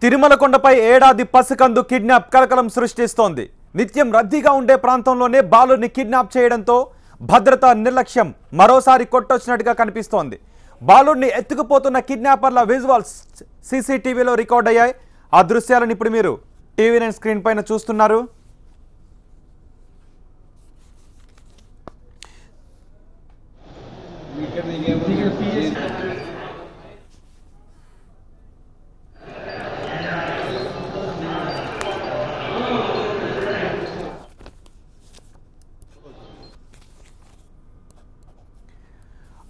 తిరుమల కొండపై ఏడాది పసికందు కిడ్నాప్ కలకలం సృష్టిస్తోంది. నిత్యం రద్దీగా ఉండే ప్రాంతంలోనే బాలుని కిడ్నాప్ చేయడంతో భద్రతా నిర్లక్ష్యం మరోసారి కొట్టొచ్చినట్టుగా కనిపిస్తోంది. బాలుని ఎత్తుకుపోతున్న కిడ్నాపర్ల విజువల్స్ సీసీటీవీలో రికార్డ్ అయ్యాయి. ఆ దృశ్యాలను ఇప్పుడు మీరు టీవీ9 స్క్రీన్ పైన చూస్తున్నారు.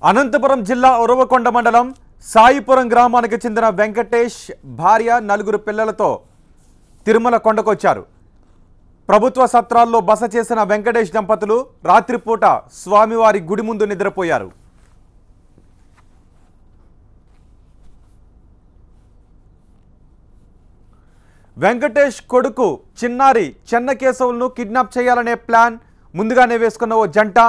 అనంతపురం జిల్లా ఉరవకొండ మండలం సాయిపురం గ్రామానికి చెందిన వెంకటేష్ భార్య 4 పిల్లలతో తిరుమల కొండకొచ్చారు. ప్రభుత్వ సత్రాల్లో బస చేసిన వెంకటేష్ దంపతులు రాత్రిపూట స్వామివారి గుడి ముందు నిద్రపోయారు. వెంకటేష్ కొడుకు చిన్నారి చెన్నకేశవులను కిడ్నాప్ చేయాలనే ప్లాన్ ముందుగానే వేసుకున్న ఓ జంట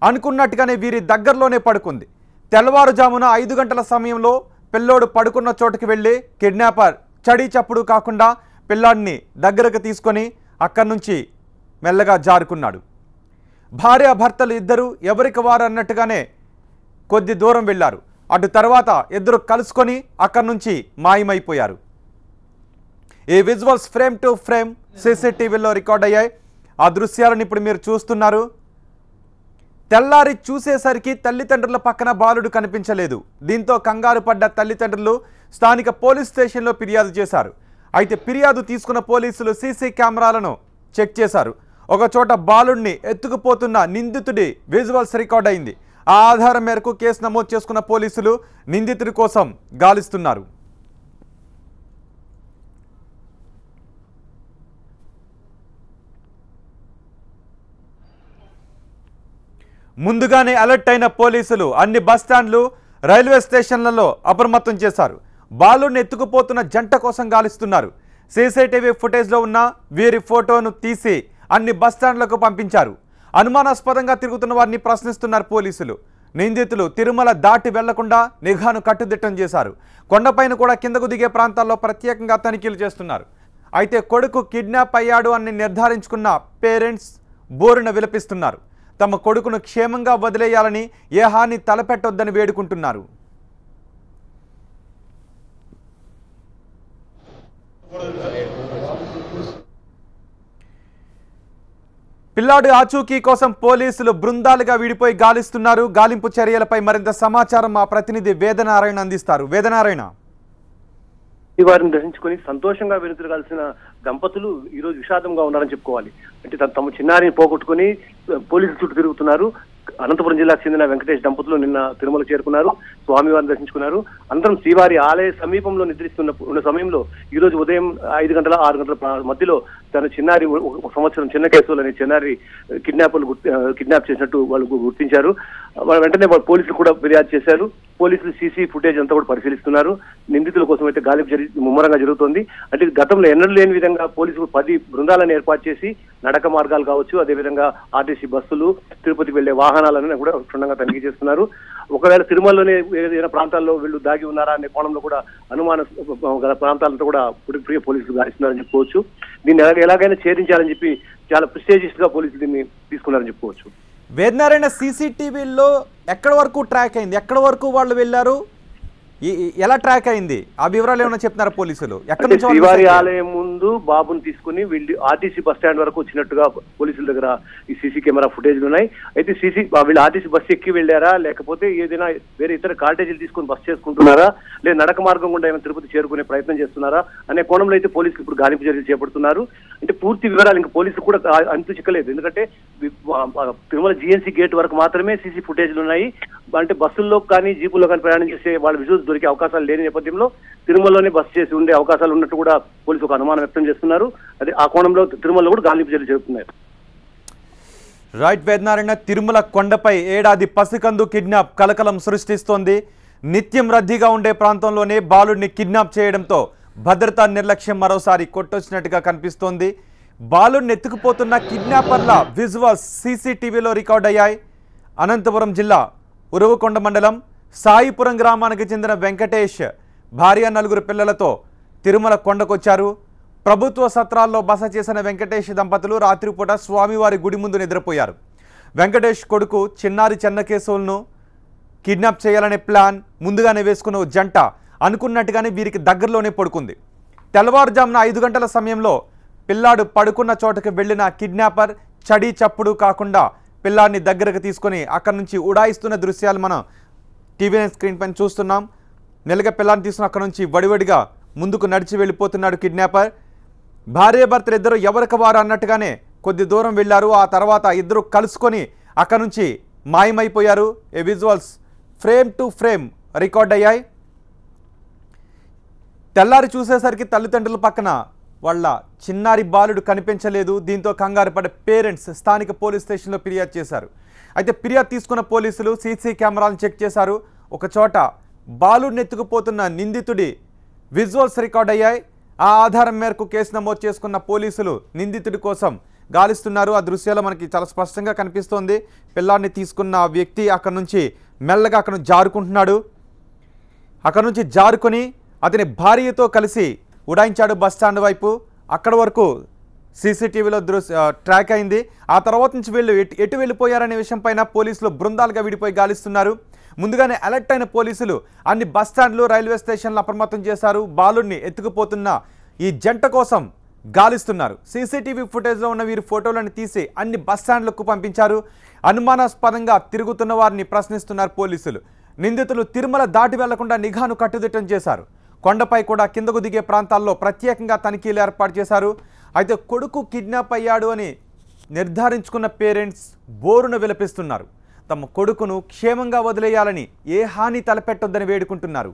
అనుకున్నట్టుగానే వీరి దగ్గరలోనే పడుకుంది. తెల్లవారుజామున 5 గంటల సమయంలో పిల్లోడు పడుకున్న చోటుకి వెళ్ళి కిడ్నాపర్ చడి చప్పుడు కాకుండా పిల్లాడిని దగ్గరకు తీసుకొని అక్కడి నుంచి మెల్లగా జారుకున్నాడు. భార్యాభర్తలు ఇద్దరు ఎవరికి వారు అన్నట్టుగానే కొద్ది దూరం వెళ్ళారు. అటు తర్వాత ఇద్దరు కలుసుకొని అక్కడి నుంచి మాయమైపోయారు. ఈ విజువల్స్ ఫ్రేమ్ టు ఫ్రేమ్ సీసీటీవీలో రికార్డ్ అయ్యాయి. ఆ దృశ్యాలను ఇప్పుడు మీరు చూస్తున్నారు. తెల్లారి చూసేసరికి తల్లిదండ్రుల పక్కన బాలుడు కనిపించలేదు. దీంతో కంగారు పడ్డ తల్లిదండ్రులు స్థానిక పోలీస్ స్టేషన్లో ఫిర్యాదు చేశారు. అయితే ఫిర్యాదు తీసుకున్న పోలీసులు సీసీ కెమెరాలను చెక్ చేశారు. ఒకచోట బాలుడిని ఎత్తుకుపోతున్న నిందితుడి విజువల్స్ రికార్డ్ అయింది. ఆ ఆధారం మేరకు కేసు నమోదు చేసుకున్న పోలీసులు నిందితుడి కోసం గాలిస్తున్నారు. ముందుగానే అలర్ట్ అయిన పోలీసులు అన్ని బస్టాండ్లు రైల్వే స్టేషన్లలో అప్రమత్తం చేశారు. బాలుడిని ఎత్తుకుపోతున్న జంట కోసం గాలిస్తున్నారు. సీసీటీవీ ఫుటేజ్లో ఉన్న వీరి ఫోటోను తీసి అన్ని బస్టాండ్లకు పంపించారు. అనుమానాస్పదంగా తిరుగుతున్న వారిని ప్రశ్నిస్తున్నారు పోలీసులు. నిందితులు తిరుమల దాటి వెళ్లకుండా నిఘాను కట్టుదిట్టం చేశారు. కొండపైన కూడా కిందకు దిగే ప్రాంతాల్లో ప్రత్యేకంగా తనిఖీలు చేస్తున్నారు. అయితే కొడుకు కిడ్నాప్ అయ్యాడు అని నిర్ధారించుకున్న పేరెంట్స్ బోరున విలపిస్తున్నారు. తమ కొడుకును క్షేమంగా వదిలేయాలని ఏ హాని తలపెట్టొద్దని వేడుకుంటున్నారు. పిల్లాడి ఆచూకీ కోసం పోలీసులు బృందాలుగా విడిపోయి గాలిస్తున్నారు. గాలింపు చర్యలపై మరింత సమాచారం మా ప్రతినిధి వేదనారాయణ అందిస్తారు. వేదనారాయణ, వారిని దర్శించుకొని సంతోషంగా వెనుతిరగాల్సిన దంపతులు ఈ రోజు విషాదంగా ఉన్నారని చెప్పుకోవాలి. అంటే తమ చిన్నారిని పోగొట్టుకుని పోలీసుల చుట్టూ తిరుగుతున్నారు. అనంతపురం జిల్లాకు చెందిన వెంకటేష్ దంపతులు నిన్న తిరుమల చేరుకున్నారు. స్వామివారిని దర్శించుకున్నారు. అందరం శ్రీవారి ఆలయ సమీపంలో నిద్రిస్తున్న సమయంలో ఈ రోజు ఉదయం 5 గంటల 6 గంటల మధ్యలో తన చిన్నారి 1 సంవత్సరం చిన్న కేసులు అనే చిన్నారి కిడ్నాప్ చేసినట్టు వాళ్ళు గుర్తించారు. వెంటనే పోలీసులు కూడా ఫిర్యాదు చేశారు. పోలీసులు సీసీ ఫుటేజ్ అంతా కూడా పరిశీలిస్తున్నారు. నిందితుల కోసం అయితే గాలింపు ముమ్మరంగా జరుగుతోంది. అంటే గతంలో ఎన్నడూ లేని విధంగా పోలీసులు 10 బృందాలను ఏర్పాటు చేసి నడక మార్గాలు కావచ్చు, అదేవిధంగా ఆర్టీసీ బస్సులు, తిరుపతికి వెళ్లే వాహనాలను కూడా క్షుణ్ణంగా తనిఖీ చేస్తున్నారు. ఒకవేళ తిరుమలలోనే ఏదైనా ప్రాంతాల్లో వీళ్ళు దాగి ఉన్నారా అనే కోణంలో కూడా అనుమాన గల ప్రాంతాలంతా కూడా ప్రియ పోలీసులు గాలిస్తున్నారని చెప్పుకోవచ్చు. దీన్ని ఎలాగైనా ఛేదించాలని చెప్పి చాలా ప్రిస్టేజియస్ గా పోలీసులు దీన్ని తీసుకున్నారని చెప్పుకోవచ్చు. వేదనారాయణ, సీసీటీవీలో ఎక్కడి వరకు ట్రాక్ అయింది? ఎక్కడి వరకు వాళ్ళు వెళ్ళారు? ఎలా ట్రాక్ అయింది? ఆ వివరాలు ఏమైనా చెప్తున్నారా పోలీసులు? శ్రీవారి ఆలయం ముందు బాబుని తీసుకుని వీళ్ళు ఆర్టీసీ బస్ స్టాండ్ వరకు వచ్చినట్టుగా పోలీసుల దగ్గర ఈ సీసీ కెమెరా ఫుటేజ్లు ఉన్నాయి. అయితే వీళ్ళు ఆర్టీసీ బస్సు ఎక్కి వెళ్ళారా, లేకపోతే ఏదైనా వేరే ఇతర కాటేజీలు తీసుకుని బస్ చేసుకుంటున్నారా, లేదా నడక మార్గం గుండా ఏమైనా తిరుపతి చేరుకునే ప్రయత్నం చేస్తున్నారా అనే కోణంలో అయితే పోలీసులు ఇప్పుడు గాలింపు చర్యలు చేపడుతున్నారు. అంటే పూర్తి వివరాలు ఇంకా పోలీసులు కూడా అంతు చిక్కలేదు. ఎందుకంటే తిరుమల జీఎన్సీ గేట్ వరకు మాత్రమే సీసీ ఫుటేజ్లు ఉన్నాయి. అంటే బస్సుల్లో కానీ జీపుల్లో కానీ ప్రయాణం చేసే వాళ్ళ విజువల్స్ దొరికే అవకాశాలు లేని నేపథ్యంలో తిరుమలలోనే బస్ చేసి ఉండే అవకాశాలు ఉన్నట్టు కూడా పోలీసులు ఒక అనుమానం వ్యక్తం చేస్తున్నారు. అదే ఆ కోణంలో తిరుమలలో కూడా గాలింపు చర్యలు జరుగుతున్నాయి. రైట్ వేదనారాయణ, తిరుమల కొండపై ఏడాది పసికందు కిడ్నాప్ కలకలం సృష్టిస్తోంది. నిత్యం రద్దీగా ఉండే ప్రాంతంలోనే బాలుడిని కిడ్నాప్ చేయడంతో భద్రతా నిర్లక్ష్యం మరోసారి కొట్టొచ్చినట్టుగా కనిపిస్తోంది. బాలుడిని ఎత్తుకుపోతున్న కిడ్నాపర్ల విజువల్స్ సీసీటీవీలో రికార్డ్ అయ్యాయి. అనంతపురం జిల్లా ఉరవకొండ మండలం సాయిపురం గ్రామానికి చెందిన వెంకటేష్ భార్య 4 పిల్లలతో తిరుమల కొండకొచ్చారు. ప్రభుత్వ సత్రాల్లో బస చేసిన వెంకటేష్ దంపతులు రాత్రిపూట స్వామివారి గుడి ముందు నిద్రపోయారు. వెంకటేష్ కొడుకు చిన్నారి చెన్నకేశవులను కిడ్నాప్ చేయాలనే ప్లాన్ ముందుగానే వేసుకున్న ఓ జంట అనుకున్నట్టుగానే వీరికి దగ్గరలోనే పడుకుంది. తెల్లవారుజామున 5 గంటల సమయంలో పిల్లాడు పడుకున్న చోటకి వెళ్లిన కిడ్నాపర్ చడి చప్పుడు కాకుండా పిల్లాడిని దగ్గరకు తీసుకొని అక్కడి నుంచి ఉడాయిస్తున్న దృశ్యాలు మనం టీవీ స్క్రీన్ పైన చూస్తున్నాం. మెల్లగా పిల్లాడిని తీసుకుని అక్కడి నుంచి వడివడిగా ముందుకు నడిచి వెళ్ళిపోతున్నాడు కిడ్నాపర్. భార్యాభర్తలు ఇద్దరు ఎవరికి వారు అన్నట్టుగానే కొద్ది దూరం వెళ్ళారు. ఆ తర్వాత ఇద్దరు కలుసుకొని అక్కడి నుంచి మాయమైపోయారు. ఏ visuals frame to frame record అయ్యాయి. తెల్లారి చూసేసరికి తల్లిదండ్రుల పక్కన వాళ్ళ చిన్నారి బాలుడు కనిపించలేదు. దీంతో కంగారు పడే పేరెంట్స్ స్థానిక పోలీస్ స్టేషన్లో ఫిర్యాదు చేశారు. అయితే ఫిర్యాదు తీసుకున్న పోలీసులు సీసీ కెమెరాలను చెక్ చేశారు. ఒక చోట బాలుడిని ఎత్తుకుపోతున్న నిందితుడి విజువల్స్ రికార్డ్ అయ్యాయి. ఆ ఆధారం మేరకు కేసు నమోదు చేసుకున్న పోలీసులు నిందితుడి కోసం గాలిస్తున్నారు. ఆ దృశ్యాలు మనకి చాలా స్పష్టంగా కనిపిస్తోంది. పిల్లాడిని తీసుకున్న వ్యక్తి అక్కడి నుంచి మెల్లగా అక్కడ జారుకుంటున్నాడు. అక్కడ నుంచి జారుకొని అతని భార్యతో కలిసి ఉడాయించాడు బస్టాండ్ వైపు. అక్కడ వరకు సీసీటీవీలో ట్రాక్ అయింది. ఆ తర్వాత నుంచి వీళ్ళు ఎటు వెళ్ళిపోయారనే విషయం పైన పోలీసులు బృందాలుగా విడిపోయి గాలిస్తున్నారు. ముందుగానే అలర్ట్ అయిన పోలీసులు అన్ని బస్టాండ్లు రైల్వే స్టేషన్లు అప్రమత్తం చేశారు. బాలుడిని ఎత్తుకుపోతున్న ఈ జంట కోసం గాలిస్తున్నారు. సీసీటీవీ ఫుటేజ్లో ఉన్న వీరి ఫోటోలను తీసి అన్ని బస్టాండ్లకు పంపించారు. అనుమానాస్పదంగా తిరుగుతున్న వారిని ప్రశ్నిస్తున్నారు పోలీసులు. నిందితులు తిరుమల దాటి వెళ్లకుండా నిఘాను కట్టుదిట్టం చేశారు. కొండపై కూడా కిందకు దిగే ప్రాంతాల్లో ప్రత్యేకంగా తనిఖీలు ఏర్పాటు చేశారు. అయితే కొడుకు కిడ్నాప్ అయ్యాడు అని నిర్ధారించుకున్న పేరెంట్స్ బోరున విలపిస్తున్నారు. తమ కొడుకును క్షేమంగా వదిలేయాలని, ఏ హాని తలపెట్టొద్దని వేడుకుంటున్నారు.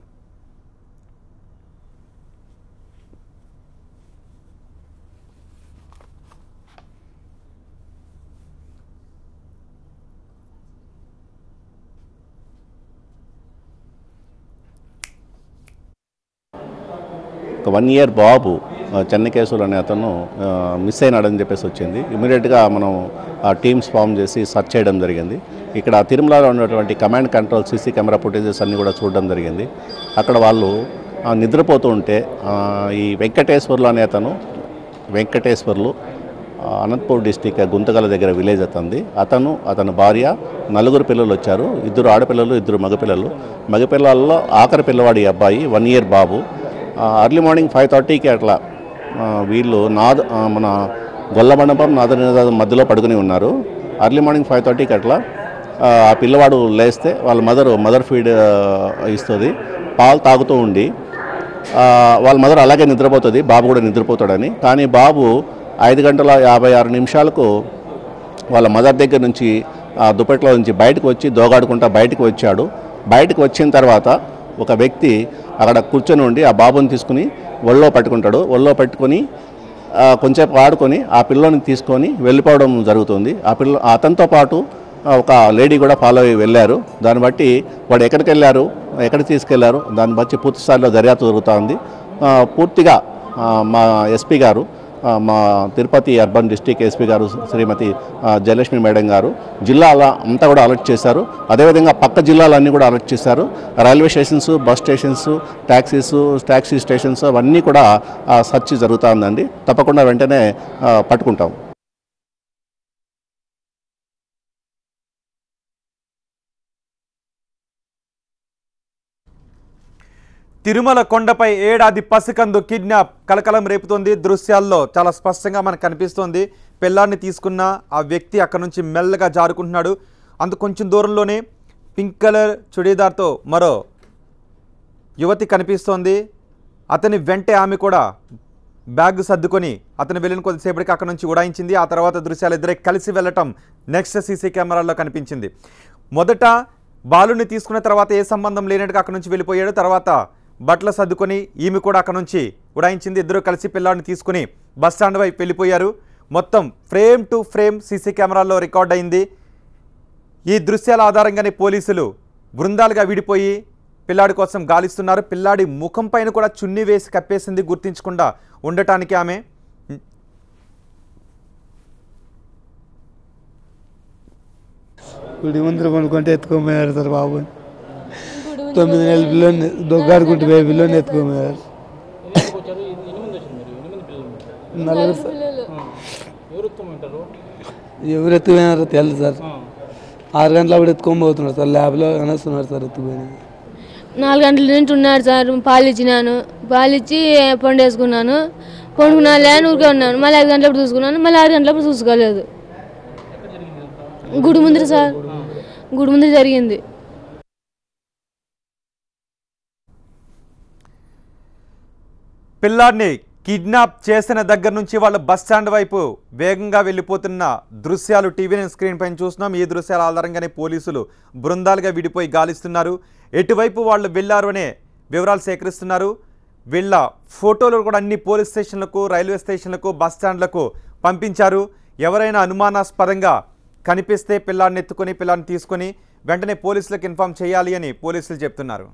ఒక 1 year బాబు చెన్నకేశవులు అనే అతను మిస్ అయినాడని చెప్పేసి వచ్చింది. ఇమీడియట్గా మనం టీమ్స్ ఫామ్ చేసి సర్చ్ చేయడం జరిగింది. ఇక్కడ తిరుమలలో ఉన్నటువంటి command control CC camera footages అన్నీ కూడా చూడడం జరిగింది. అక్కడ వాళ్ళు నిద్రపోతూ ఉంటే ఈ వెంకటేశ్వర్లు అనే వెంకటేశ్వర్లు అనంతపూర్ డిస్టిక్ గుంతగల దగ్గర విలేజ్ అతని భార్య 4 పిల్లలు వచ్చారు. 2 ఆడపిల్లలు 2 మగపిల్లల్లో ఆఖరి పిల్లవాడి అబ్బాయి 1 year బాబు. అర్లీ మార్నింగ్ 5:30కి అట్లా వీళ్ళు మన గొల్లమండపం నాదనినాదం మధ్యలో పడుకుని ఉన్నారు. అర్లీ మార్నింగ్ 5:30కి అట్లా ఆ పిల్లవాడు లేస్తే వాళ్ళ మదర్ ఫీడ్ ఇస్తుంది. పాలు తాగుతూ ఉండి వాళ్ళ మదర్ అలాగే నిద్రపోతుంది, బాబు కూడా నిద్రపోతాడని. కానీ బాబు 5:56 నిమిషాలకు వాళ్ళ మదర్ దగ్గర నుంచి దుప్పట్లో నుంచి బయటకు వచ్చి దోగాడుకుంటా బయటకు వచ్చాడు. బయటకు వచ్చిన తర్వాత ఒక వ్యక్తి అక్కడ కూర్చొని ఉండి ఆ బాబుని తీసుకుని ఒళ్ళో పట్టుకొని కొంచెంసేపు ఆడుకొని ఆ పిల్లని తీసుకొని వెళ్ళిపోవడం జరుగుతుంది. అతనితో పాటు ఒక లేడీ కూడా ఫాలో అయ్యి వెళ్ళారు. దాన్ని బట్టి వాడు ఎక్కడికి తీసుకెళ్లారు దాన్ని బట్టి పూర్తి స్థాయిలో దర్యాప్తు జరుగుతూ పూర్తిగా మా ఎస్పీ గారు, మా తిరుపతి అర్బన్ డిస్ట్రిక్ట్ ఎస్పీ గారు శ్రీమతి జయలక్ష్మి మేడం గారు జిల్లాల అంతా కూడా అలర్ట్ చేశారు. అదేవిధంగా పక్క జిల్లాలన్నీ కూడా అలర్ట్ చేశారు. Railway stations, bus stations, taxi stations అవన్నీ కూడా సర్చ్ జరుగుతూ ఉందండి. తప్పకుండా వెంటనే పట్టుకుంటాం. తిరుమల కొండపై ఏడాది పసికందు కిడ్నాప్ కలకలం రేపుతోంది. దృశ్యాల్లో చాలా స్పష్టంగా మనకు కనిపిస్తోంది. పిల్లాన్ని తీసుకున్న ఆ వ్యక్తి అక్కడ నుంచి మెల్లగా జారుకుంటున్నాడు. అందుకు కొంచెం దూరంలోనే పింక్ కలర్ చుడీదార్తో మరో యువతి కనిపిస్తోంది. అతని వెంటే ఆమె కూడా బ్యాగ్ సర్దుకొని అతను వెళ్ళిన కొద్దిసేపటికి అక్కడ నుంచి ఉడాయించింది. ఆ తర్వాత దృశ్యాలు ఇద్దరే కలిసి వెళ్ళటం నెక్స్ట్ సీసీ కెమెరాల్లో కనిపించింది. మొదట బాలుని తీసుకున్న తర్వాత ఏ సంబంధం లేనట్టుగా అక్కడ నుంచి వెళ్ళిపోయాడు. తర్వాత బట్టలు సర్దుకొని ఈమె కూడా అక్కడ నుంచి ఉడాయించింది. ఇద్దరు కలిసి పిల్లాడిని తీసుకుని బస్టాండ్ వైపు వెళ్ళిపోయారు. మొత్తం ఫ్రేమ్ టు ఫ్రేమ్ సీసీ కెమెరాల్లో రికార్డ్ అయింది. ఈ దృశ్యాల ఆధారంగానే పోలీసులు బృందాలుగా విడిపోయి పిల్లాడి కోసం గాలిస్తున్నారు. పిల్లాడి ముఖం పైన కూడా చున్నీ వేసి కప్పేసింది గుర్తించకుండా ఉండటానికి ఆమె. గుడి ముందర కొనుక్కుంటే ఎత్తుకోమన్నారు సార్ బాబు. 9 నెలల పిల్లని దొగ్గాడుకుంటూ పోయే పిల్లని ఎత్తుకోమన్నారు. నలుగురు సార్. ఎవరు ఎత్తుకుపోయినారో తెలియదు సార్. 6 గంటలప్పుడు ఎత్తుకొని పోతున్నారు సార్. ల్యాబ్లో అనేస్తున్నారు సార్ ఎత్తుకుపోయిన. 4 గంటల నుంచి ఉన్నాడు సార్. పాలు ఇచ్చినాను, పాలు ఇచ్చి పండేసుకున్నాను. పండుకున్నాను లేని ఊరికే ఉన్నాను. మళ్ళీ 5 గంటలప్పుడు చూసుకున్నాను, మళ్ళీ 6 గంటలప్పుడు చూసుకోలేదు. గుడి ముందర సార్, గుడి ముందర జరిగింది. పిల్లాడిని కిడ్నాప్ చేసిన దగ్గర నుంచి వాళ్ళు బస్ స్టాండ్ వైపు వేగంగా వెళ్ళిపోతున్న దృశ్యాలు టీవీ స్క్రీన్ పైన చూస్తున్నాం. ఈ దృశ్యాల ఆధారంగానే పోలీసులు బృందాలుగా విడిపోయి గాలిస్తున్నారు. ఎటువైపు వాళ్ళు వెళ్ళారు అనే వివరాలు సేకరిస్తున్నారు. వీళ్ళ ఫోటోలు కూడా అన్ని పోలీస్ స్టేషన్లకు, రైల్వే స్టేషన్లకు, బస్ స్టాండ్లకు పంపించారు. ఎవరైనా అనుమానాస్పదంగా కనిపిస్తే పిల్లాడిని ఎత్తుకొని పిల్లాడిని తీసుకొని వెంటనే పోలీసులకు ఇన్ఫామ్ చేయాలి అని పోలీసులు చెప్తున్నారు.